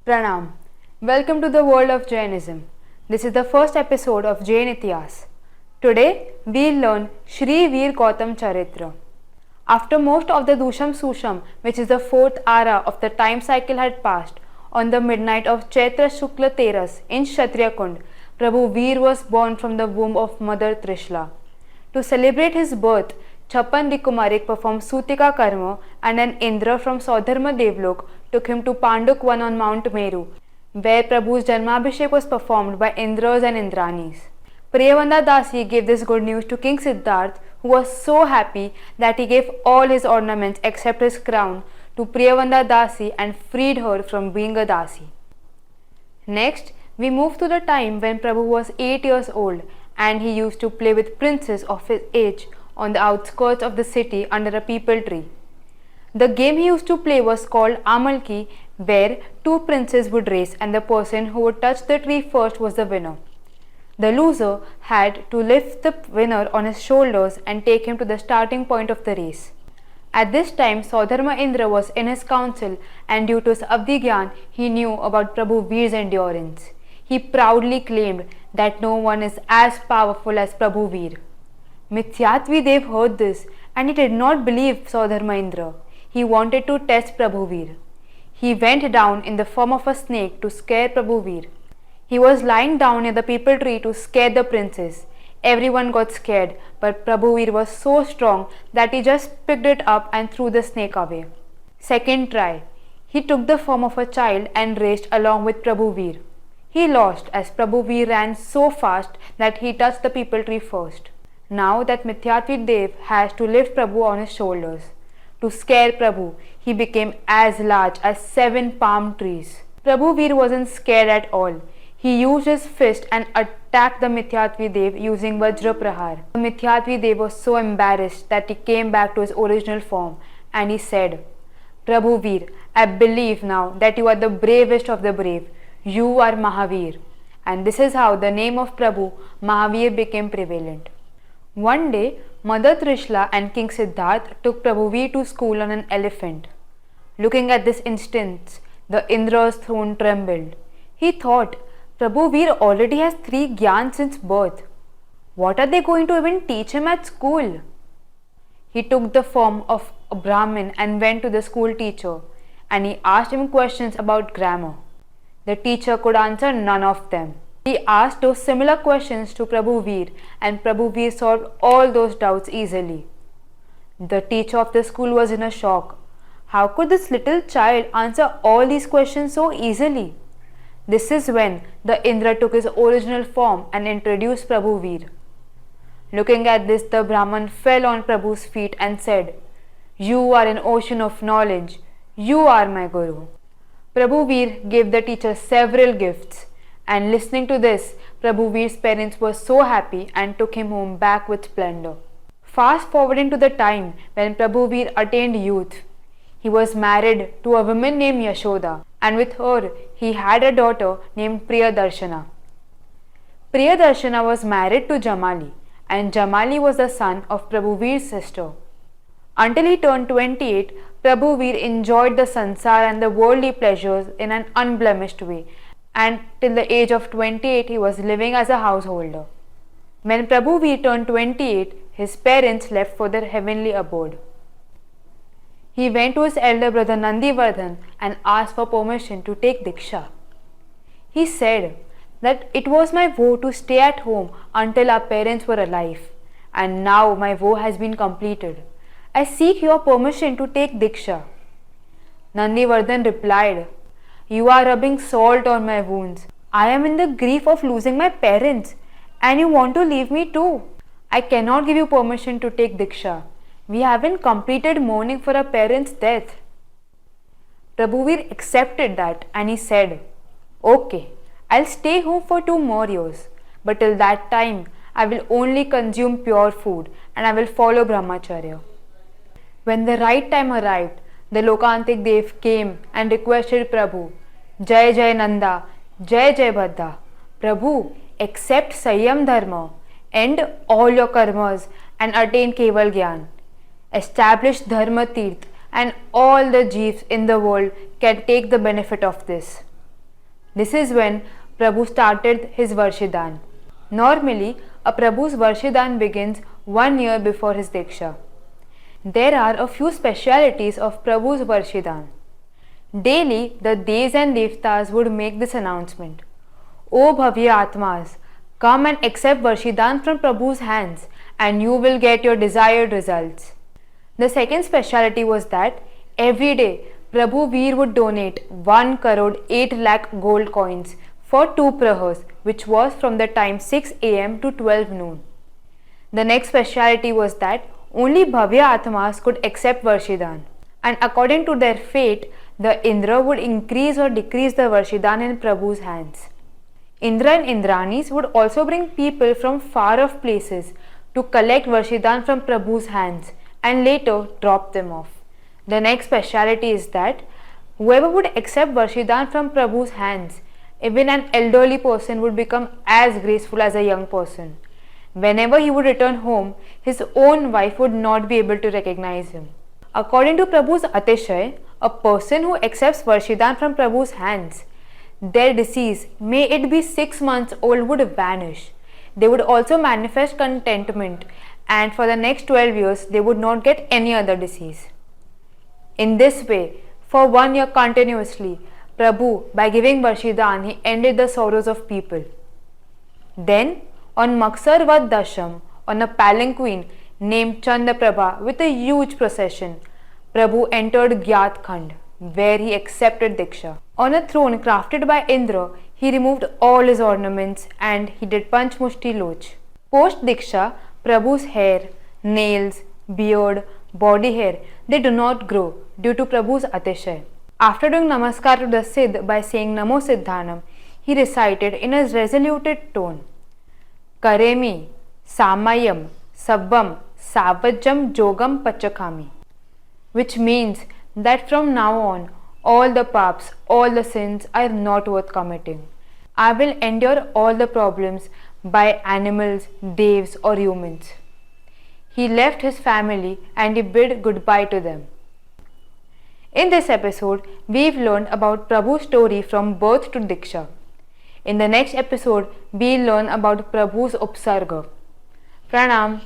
Pranam. Welcome to the world of Jainism. This is the first episode of Jain Itihaas. Today we'll learn Shri Veer Gautam Charitra. After most of the Dusham Susham, which is the fourth ara of the time cycle, had passed, on the midnight of Chaitra Shukla Teras in Kshatriya Kund, Prabhu Veer was born from the womb of Mother Trishla. To celebrate his birth, Chappan Rikumarik performed Sutika Karma, and an Indra from Saudharma Devlok took him to Panduk Van on Mount Meru, where Prabhu's Janmabhishek was performed by Indras and Indranis. Priyavanda Dasi gave this good news to King Siddharth, who was so happy that he gave all his ornaments except his crown to Priyavanda Dasi and freed her from being a Dasi. Next, we move to the time when Prabhu was 8 years old and he used to play with princes of his age on the outskirts of the city under a peepal tree. The game he used to play was called Amalki, where two princes would race and the person who would touch the tree first was the winner. The loser had to lift the winner on his shoulders and take him to the starting point of the race. At this time, Saudharma Indra was in his council, and due to his Avdigyan, he knew about Prabhu Veer's endurance. He proudly claimed that no one is as powerful as Prabhu Veer. Mithyatvi Dev heard this and he did not believe Saudharma Indra. He wanted to test Prabhu Veer. He went down in the form of a snake to scare Prabhu Veer. He was lying down near the peepal tree to scare the princes. Everyone got scared, but Prabhu Veer was so strong that he just picked it up and threw the snake away. Second try, he took the form of a child and raced along with Prabhu Veer. He lost as Prabhu Veer ran so fast that he touched the peepal tree first. Now that Mithyatvi Dev has to lift Prabhu on his shoulders. To scare Prabhu, he became as large as 7 palm trees. Prabhu Veer wasn't scared at all. He used his fist and attacked the Mithyatvi Dev using Vajra Prahar. The Mithyatvi Dev was so embarrassed that he came back to his original form and he said, Prabhu Veer, I believe now that you are the bravest of the brave. You are Mahavir. And this is how the name of Prabhu Mahavir became prevalent. One day, Mother Trishla and King Siddharth took Prabhu Veer to school on an elephant. Looking at this instance, the Indra's throne trembled. He thought, Prabhu Veer already has 3 Gyan since birth. What are they going to even teach him at school? He took the form of a Brahmin and went to the school teacher, and he asked him questions about grammar. The teacher could answer none of them. He asked those similar questions to Prabhu Veer, and Prabhu Veer solved all those doubts easily. The teacher of the school was in a shock. How could this little child answer all these questions so easily? This is when the Indra took his original form and introduced Prabhu Veer. Looking at this, the Brahman fell on Prabhu's feet and said, You are an ocean of knowledge. You are my Guru. Prabhu Veer gave the teacher several gifts. And listening to this, Prabhu Veer's parents were so happy and took him home back with splendor. Fast forwarding to the time when Prabhu Veer attained youth, he was married to a woman named Yashoda, and with her he had a daughter named Priyadarshana. Priyadarshana was married to Jamali, and Jamali was the son of Prabhu Veer's sister. Until he turned 28, Prabhu Veer enjoyed the sansar and the worldly pleasures in an unblemished way, and till the age of 28 he was living as a householder. When Prabhu Veer turned 28, his parents left for their heavenly abode. He went to his elder brother Nandivardhan and asked for permission to take Diksha. He said that it was my vow to stay at home until our parents were alive, and now my vow has been completed. I seek your permission to take Diksha. Nandivardhan replied, You are rubbing salt on my wounds. I am in the grief of losing my parents, and you want to leave me too. I cannot give you permission to take Diksha. We haven't completed mourning for our parents' death. Prabhu Veer accepted that and he said, Okay, I'll stay home for 2 more years, but till that time I will only consume pure food and I will follow Brahmacharya. When the right time arrived, the Lokantik Dev came and requested Prabhu, Jai Jai Nanda, Jai Jai Bhadda. Prabhu, accept Sanyam Dharma, end all your karmas and attain Keval Gyan. Establish Dharma Tirth and all the jeeves in the world can take the benefit of this. This is when Prabhu started his Varshidan. Normally, a Prabhu's Varshidan begins 1 year before his Diksha. There are a few specialities of Prabhu's Varshidan. Daily, the Devs and Devtas would make this announcement. O Bhavya Atmas, come and accept Varshidan from Prabhu's hands and you will get your desired results. The second speciality was that every day Prabhu Veer would donate 1 crore 8 lakh gold coins for 2 prahars, which was from the time 6 am to 12 noon. The next speciality was that only Bhavya Atmas could accept Varshidan, and according to their fate, the Indra would increase or decrease the Varshidan in Prabhu's hands. Indra and Indranis would also bring people from far off places to collect Varshidan from Prabhu's hands and later drop them off. The next speciality is that whoever would accept Varshidan from Prabhu's hands, even an elderly person would become as graceful as a young person. Whenever he would return home, his own wife would not be able to recognize him. According to Prabhu's Atishay, a person who accepts Varshidan from Prabhu's hands, their disease, may it be 6 months old, would vanish. They would also manifest contentment, and for the next 12 years they would not get any other disease. In this way, for 1 year continuously, Prabhu, by giving Varshidan, he ended the sorrows of people. Then, on Maksarvat Dasham, on a palanquin named Chandaprabha with a huge procession, Prabhu entered Gyat Khand, where he accepted Diksha. On a throne crafted by Indra, he removed all his ornaments and he did Panchmushti Loch. Post Diksha, Prabhu's hair, nails, beard, body hair, they do not grow due to Prabhu's Atishay. After doing Namaskar to the Siddh by saying Namo Siddhanam, he recited in a resoluted tone, Karemi, Samayam, Sabbam, Savajam Jogam Pachakami, which means that from now on, all the paps, all the sins are not worth committing. I will endure all the problems by animals, devs or humans. He left his family and he bid goodbye to them. In this episode, we've learned about Prabhu's story from birth to Diksha. In the next episode, we'll learn about Prabhu's Upsarga. Pranam.